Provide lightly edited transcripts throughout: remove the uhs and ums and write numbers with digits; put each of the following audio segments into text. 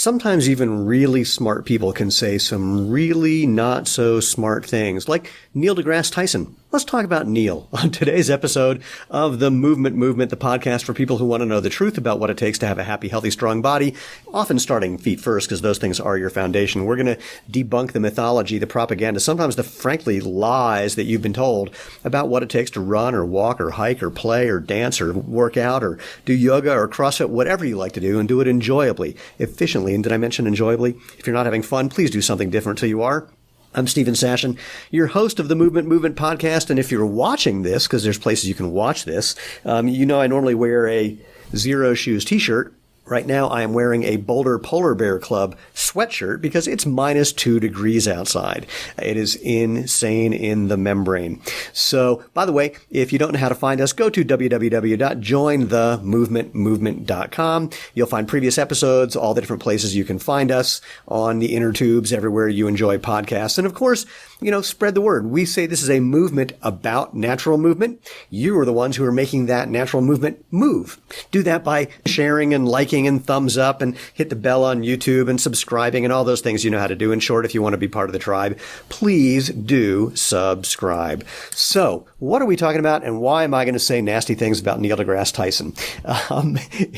sometimes even really smart people can say some really not so smart things, like Neil deGrasse Tyson. Let's talk about Neil on today's episode of The Movement, the podcast for people who want to know the truth about what it takes to have a happy, healthy, strong body, often starting feet first, because those things are your foundation. We're going to debunk the mythology, the propaganda, sometimes the frankly lies that you've been told about what it takes to run or walk or hike or play or dance or work out or do yoga or CrossFit, whatever you like to do, and do it enjoyably, efficiently. And did I mention enjoyably? If you're not having fun, please do something different till you are. I'm Sashen, your host of the Movement podcast. And if you're watching this, because there's places you can watch this, you know I normally wear a Zero Shoes t-shirt. Right now, I am wearing a Boulder Polar Bear Club sweatshirt because it's -2 degrees outside. It is insane in the membrane. So, by the way, if you don't know how to find us, go to www.jointhemovementmovement.com. You'll find previous episodes, all the different places you can find us on the inner tubes, everywhere you enjoy podcasts. And of course, spread the word. We say this is a movement about natural movement. You are the ones who are making that natural movement move. Do that by sharing and liking and thumbs up and hit the bell on YouTube and subscribing and all those things you know how to do. In short, if you want to be part of the tribe, please do subscribe. So what are we talking about, and why am I going to say nasty things about Neil deGrasse Tyson?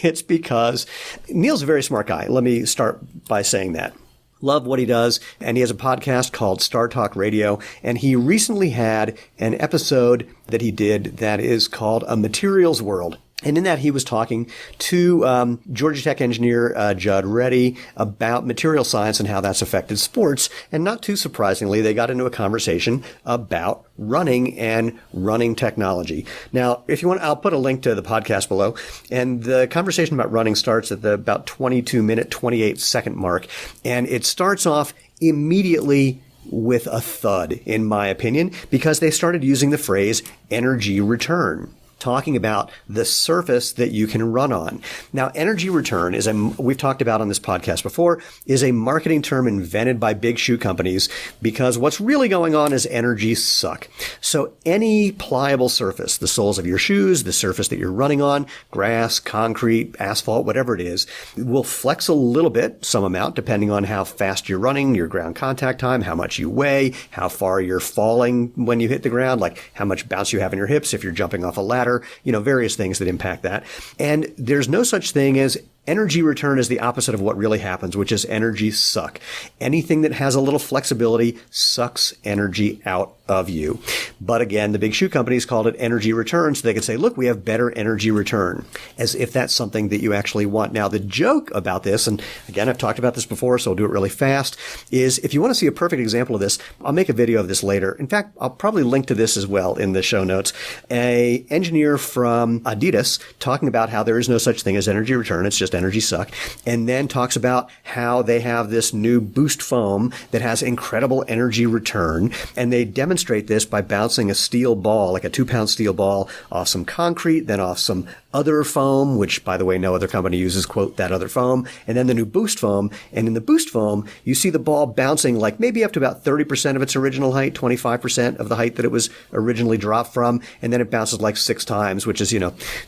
It's because Neil's a very smart guy. Let me start by saying that. Love what he does, and he has a podcast called Star Talk Radio, and he recently had an episode that he did that is called A Materials World. And in that, he was talking to Georgia Tech engineer Judd Reddy about material science and how that's affected sports. And not too surprisingly, they got into a conversation about running and running technology. Now, if you want, I'll put a link to the podcast below. And the conversation about running starts at the about 22-minute, 28-second mark. And it starts off immediately with a thud, in my opinion, because they started using the phrase energy return, talking about the surface that you can run on. Now, energy return we've talked about on this podcast before, is a marketing term invented by big shoe companies because what's really going on is energy suck. So any pliable surface, the soles of your shoes, the surface that you're running on, grass, concrete, asphalt, whatever it is, will flex a little bit, some amount, depending on how fast you're running, your ground contact time, how much you weigh, how far you're falling when you hit the ground, like how much bounce you have in your hips if you're jumping off a ladder, various things that impact that. And there's no such thing as energy return is the opposite of what really happens, which is energy suck. Anything that has a little flexibility sucks energy out of you. But again, the big shoe companies called it energy return, so they could say, look, we have better energy return, as if that's something that you actually want. Now, the joke about this, and again, I've talked about this before, so I'll do it really fast, is if you want to see a perfect example of this, I'll make a video of this later. In fact, I'll probably link to this as well in the show notes. An engineer from Adidas talking about how there is no such thing as energy return. It's just energy suck. And then talks about how they have this new boost foam that has incredible energy return. And they demonstrate this by bouncing a steel ball, like a 2-pound steel ball, off some concrete, then off some other foam, which, by the way, no other company uses, quote, that other foam, and then the new boost foam. And in the boost foam, you see the ball bouncing like maybe up to about 30% of its original height, 25% of the height that it was originally dropped from, and then it bounces like 6 times, which is,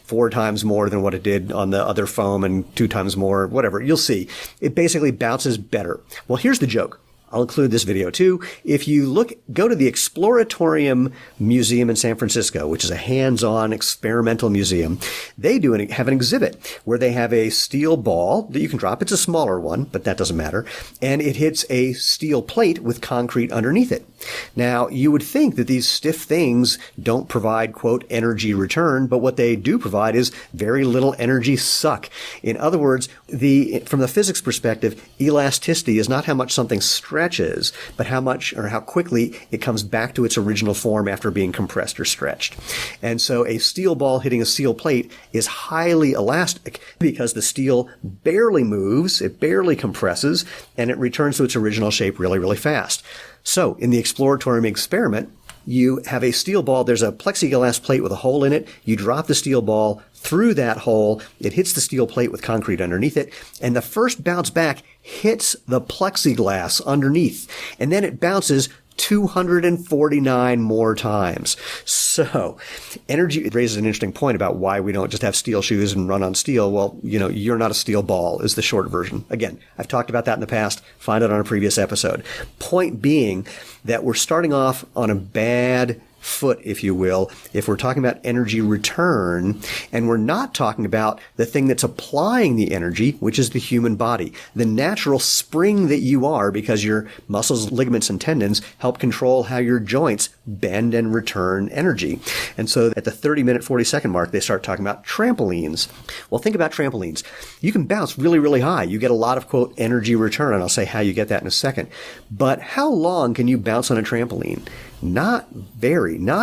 4 times more than what it did on the other foam and 2 times more, whatever. You'll see. It basically bounces better. Well, here's the joke. I'll include this video too. If you go to the Exploratorium Museum in San Francisco, which is a hands-on experimental museum, they have an exhibit where they have a steel ball that you can drop. It's a smaller one, but that doesn't matter. And it hits a steel plate with concrete underneath it. Now, you would think that these stiff things don't provide, quote, energy return, but what they do provide is very little energy suck. In other words, from the physics perspective, elasticity is not how much something stretches, but how much or how quickly it comes back to its original form after being compressed or stretched. And so a steel ball hitting a steel plate is highly elastic because the steel barely moves, it barely compresses, and it returns to its original shape really, really fast. So in the Exploratorium experiment, you have a steel ball. There's a plexiglass plate with a hole in it. You drop the steel ball through that hole. It hits the steel plate with concrete underneath it. And the first bounce back hits the plexiglass underneath. And then it bounces 249 more times. So energy raises an interesting point about why we don't just have steel shoes and run on steel. Well, you're not a steel ball is the short version. Again, I've talked about that in the past. Find it on a previous episode. Point being that we're starting off on a bad foot, if you will, if we're talking about energy return, and we're not talking about the thing that's applying the energy, which is the human body, the natural spring that you are, because your muscles, ligaments, and tendons help control how your joints bend and return energy. And so at the 30-minute, 40-second mark, they start talking about trampolines. Well, think about trampolines. You can bounce really, really high. You get a lot of, quote, energy return, and I'll say how you get that in a second. But how long can you bounce on a trampoline? Not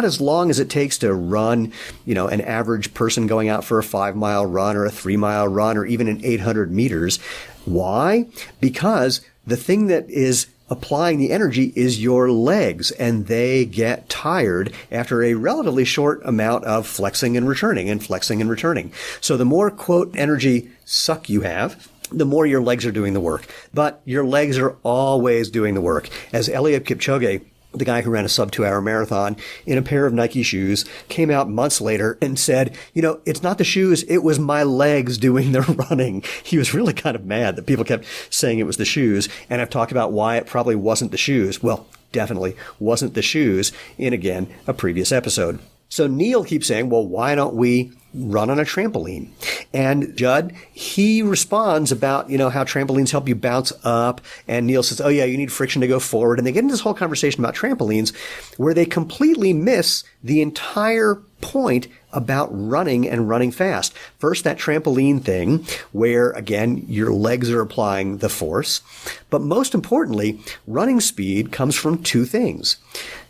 as long as it takes to run, an average person going out for a 5-mile run or a 3-mile run or even an 800 meters. Why? Because the thing that is applying the energy is your legs, and they get tired after a relatively short amount of flexing and returning and flexing and returning. So the more, quote, energy suck you have, the more your legs are doing the work. But your legs are always doing the work. As Eliud Kipchoge, the guy who ran a sub-2-hour marathon in a pair of Nike shoes, came out months later and said, it's not the shoes, it was my legs doing the running. He was really kind of mad that people kept saying it was the shoes. And I've talked about why it probably wasn't the shoes. Well, definitely wasn't the shoes in, again, a previous episode. So Neil keeps saying, well, why don't we run on a trampoline? And Judd, he responds about, how trampolines help you bounce up. And Neil says, oh yeah, you need friction to go forward. And they get into this whole conversation about trampolines where they completely miss the entire point about running and running fast. First, that trampoline thing where, again, your legs are applying the force. But most importantly, running speed comes from two things.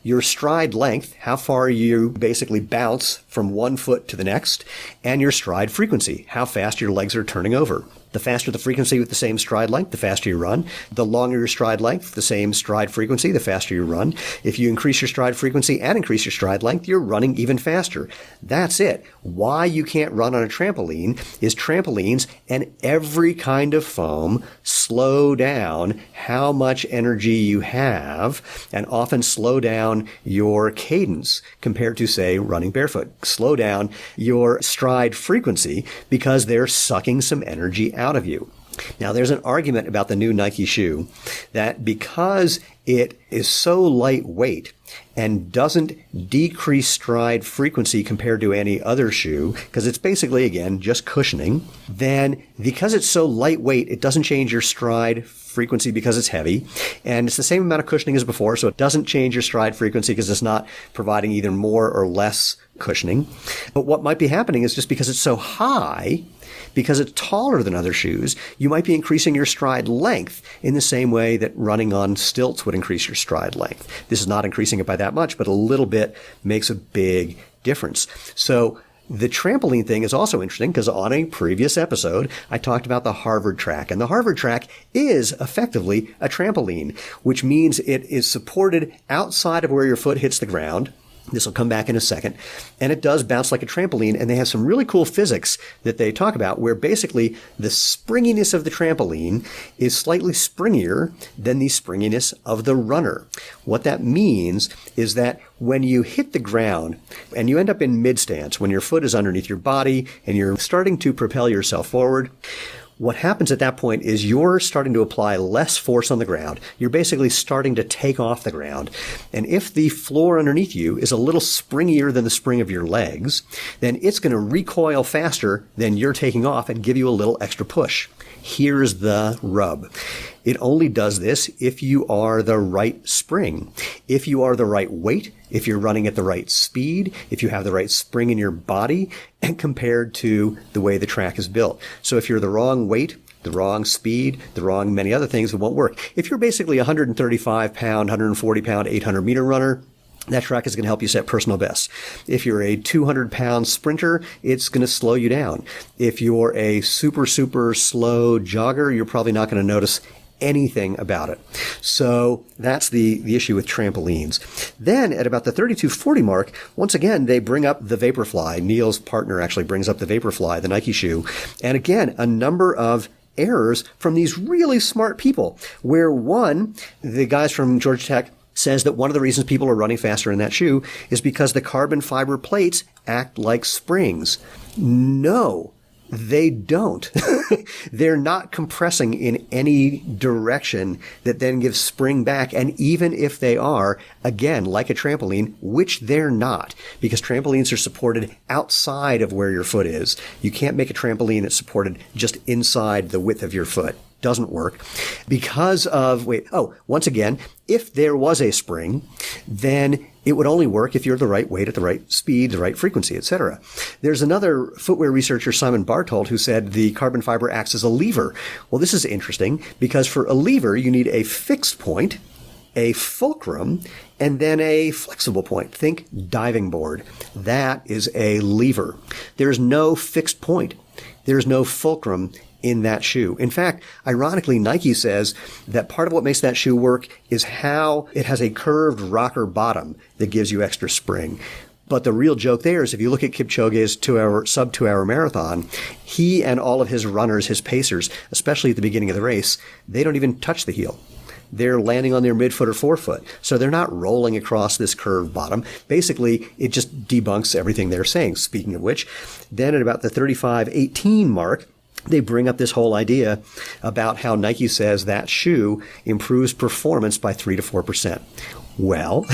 Your stride length, how far you basically bounce from one foot to the next, and your stride frequency, how fast your legs are turning over. The faster the frequency with the same stride length, the faster you run. The longer your stride length, the same stride frequency, the faster you run. If you increase your stride frequency and increase your stride length, you're running even faster. That's it. Why you can't run on a trampoline is trampolines and every kind of foam slow down how much energy you have and often slow down your cadence compared to, say, running barefoot. Slow down your stride frequency because they're sucking some energy out of you. Now, there's an argument about the new Nike shoe that because it is so lightweight and doesn't decrease stride frequency compared to any other shoe, because it's basically, again, just cushioning, then because it's so lightweight, it doesn't change your stride frequency because it's heavy, and it's the same amount of cushioning as before, so it doesn't change your stride frequency because it's not providing either more or less cushioning. But what might be happening is just because it's so high, because it's taller than other shoes, you might be increasing your stride length in the same way that running on stilts would increase your stride length. This is not increasing it by that much, but a little bit makes a big difference. So the trampoline thing is also interesting because on a previous episode, I talked about the Harvard track. And the Harvard track is effectively a trampoline, which means it is supported outside of where your foot hits the ground. This will come back in a second. And it does bounce like a trampoline. And they have some really cool physics that they talk about where basically the springiness of the trampoline is slightly springier than the springiness of the runner. What that means is that when you hit the ground and you end up in mid-stance, when your foot is underneath your body and you're starting to propel yourself forward, what happens at that point is you're starting to apply less force on the ground. You're basically starting to take off the ground. And if the floor underneath you is a little springier than the spring of your legs, then it's going to recoil faster than you're taking off and give you a little extra push. Here's the rub. It only does this if you are the right spring. If you are the right weight, if you're running at the right speed, if you have the right spring in your body, and compared to the way the track is built. So if you're the wrong weight, the wrong speed, the wrong many other things, it won't work. If you're basically a 135-pound, 140-pound, 800-meter runner, that track is going to help you set personal bests. If you're a 200-pound sprinter, it's going to slow you down. If you're a super, super slow jogger, you're probably not going to notice anything about it. So that's the issue with trampolines. Then at about the 32:40 mark, once again, they bring up the Vaporfly. Neil's partner actually brings up the Vaporfly, the Nike shoe. And again, a number of errors from these really smart people, where one, the guys from Georgia Tech says that one of the reasons people are running faster in that shoe is because the carbon fiber plates act like springs. No, they don't. They're not compressing in any direction that then gives spring back. And even if they are, again, like a trampoline, which they're not, because trampolines are supported outside of where your foot is. You can't make a trampoline that's supported just inside the width of your foot. Doesn't work because of, once again, if there was a spring, then it would only work if you're the right weight at the right speed, the right frequency, etc. There's another footwear researcher, Simon Barthold, who said the carbon fiber acts as a lever. Well, this is interesting because for a lever, you need a fixed point, a fulcrum, and then a flexible point. Think diving board. That is a lever. There's no fixed point. There's no fulcrum in that shoe. In fact, ironically, Nike says that part of what makes that shoe work is how it has a curved rocker bottom that gives you extra spring. But the real joke there is if you look at Kipchoge's sub 2 hour marathon, he and all of his runners, his pacers, especially at the beginning of the race, they don't even touch the heel. They're landing on their midfoot or forefoot. So they're not rolling across this curved bottom. Basically, it just debunks everything they're saying. Speaking of which, then at about the 35:18 mark, they bring up this whole idea about how Nike says that shoe improves performance by 3 to 4%. Well,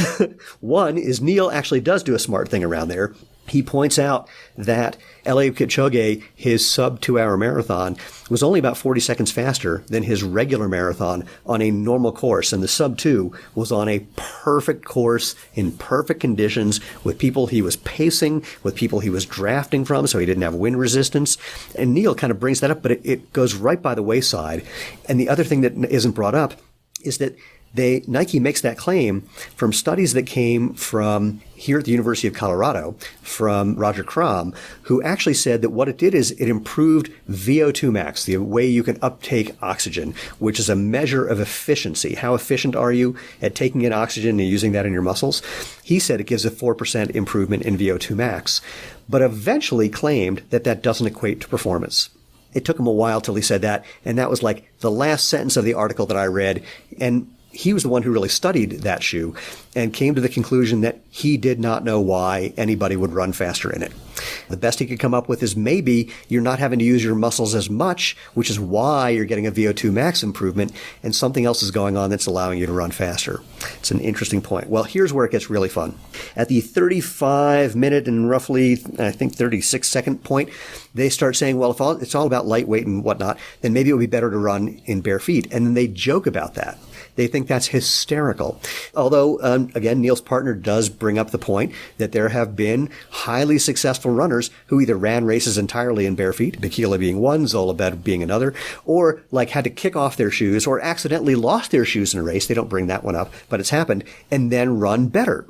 one is Neil actually does do a smart thing around there. He points out that Eliud Kipchoge, his sub 2 hour marathon, was only about 40 seconds faster than his regular marathon on a normal course. And the sub 2 was on a perfect course in perfect conditions with people he was pacing, with people he was drafting from, so he didn't have wind resistance. And Neil kind of brings that up, but it goes right by the wayside. And the other thing that isn't brought up is that Nike makes that claim from studies that came from here at the University of Colorado, from Roger Crom, who actually said that what it did is it improved VO2 max, the way you can uptake oxygen, which is a measure of efficiency. How efficient are you at taking in oxygen and using that in your muscles? He said it gives a 4% improvement in VO2 max, but eventually claimed that that doesn't equate to performance. It took him a while till he said that, and that was like the last sentence of the article that I read, and he was the one who really studied that shoe and came to the conclusion that he did not know why anybody would run faster in it. The best he could come up with is maybe you're not having to use your muscles as much, which is why you're getting a VO2 max improvement, and something else is going on that's allowing you to run faster. It's an interesting point. Well, here's where it gets really fun. At the 35-minute and roughly, I think, 36-second point, they start saying, well, if it's all about lightweight and whatnot, then maybe it would be better to run in bare feet. And then they joke about that. They think that's hysterical. Although, again, Neil's partner does bring up the point that there have been highly successful runners who either ran races entirely in bare feet, Bikila being one, Zola being another, or like had to kick off their shoes or accidentally lost their shoes in a race. They don't bring that one up, but it's happened, and then run better.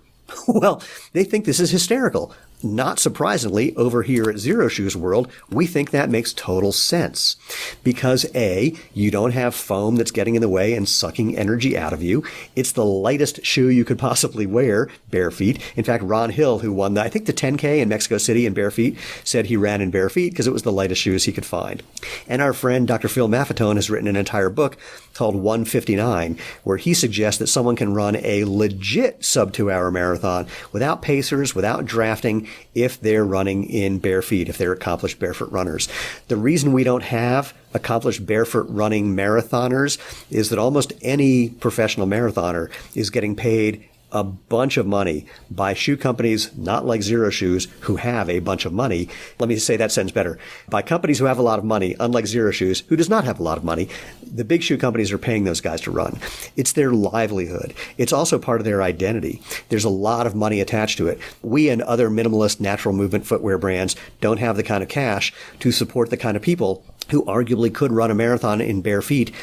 Well, they think this is hysterical. Not surprisingly, over here at Zero Shoes World, we think that makes total sense. Because A, you don't have foam that's getting in the way and sucking energy out of you. It's the lightest shoe you could possibly wear, bare feet. In fact, Ron Hill, who won, I think, the 10K in Mexico City in bare feet, said he ran in bare feet because it was the lightest shoes he could find. And our friend Dr. Phil Maffetone has written an entire book called 159, where he suggests that someone can run a legit sub 2 hour marathon without pacers, without drafting, if they're running in bare feet, if they're accomplished barefoot runners. The reason we don't have accomplished barefoot running marathoners is that almost any professional marathoner is getting paid a bunch of money by shoe companies, not like Zero Shoes, who have a bunch of money. Let me say that sentence better. By companies who have a lot of money, unlike Zero Shoes, who does not have a lot of money. The big shoe companies are paying those guys to run. It's their livelihood. It's also part of their identity. There's a lot of money attached to it. We and other minimalist natural movement footwear brands don't have the kind of cash to support the kind of people who arguably could run a marathon in bare feet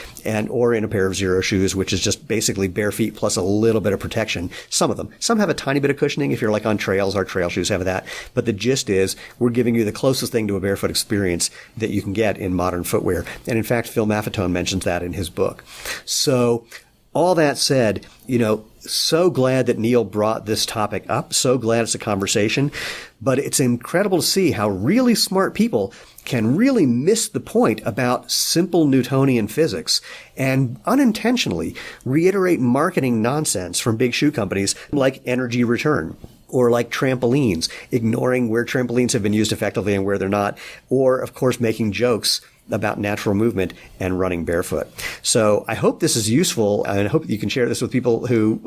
or in a pair of Zero Shoes, which is just basically bare feet plus a little bit of protection. Some of them. Some have a tiny bit of cushioning if you're like on trails. Our trail shoes have that. But the gist is we're giving you the closest thing to a barefoot experience that you can get in modern footwear. And in fact, Phil Maffetone mentions that in his book. So all that said, so glad that Neil brought this topic up. So glad it's a conversation. But it's incredible to see how really smart people can really miss the point about simple Newtonian physics and unintentionally reiterate marketing nonsense from big shoe companies like energy return, or like trampolines, ignoring where trampolines have been used effectively and where they're not, or, of course, making jokes about natural movement and running barefoot. So I hope this is useful, and I hope you can share this with people who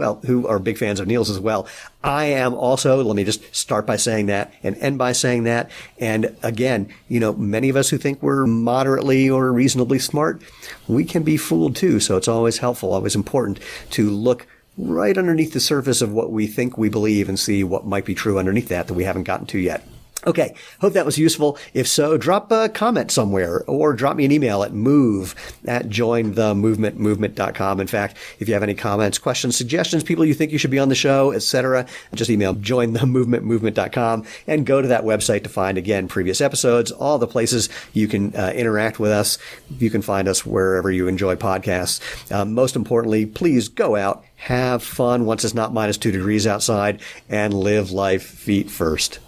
are big fans of Neil's as well. I am also. Let me just start by saying that and end by saying that. And again, many of us who think we're moderately or reasonably smart, we can be fooled too. So it's always helpful, always important to look right underneath the surface of what we think we believe and see what might be true underneath that we haven't gotten to yet. Okay, hope that was useful. If so, drop a comment somewhere or drop me an email at move@jointhemovementmovement.com. In fact, if you have any comments, questions, suggestions, people you think you should be on the show, etc., just email jointhemovementmovement.com and go to that website to find, again, previous episodes, all the places you can interact with us. You can find us wherever you enjoy podcasts. Most importantly, please go out, have fun once it's not -2 degrees outside, and live life feet first.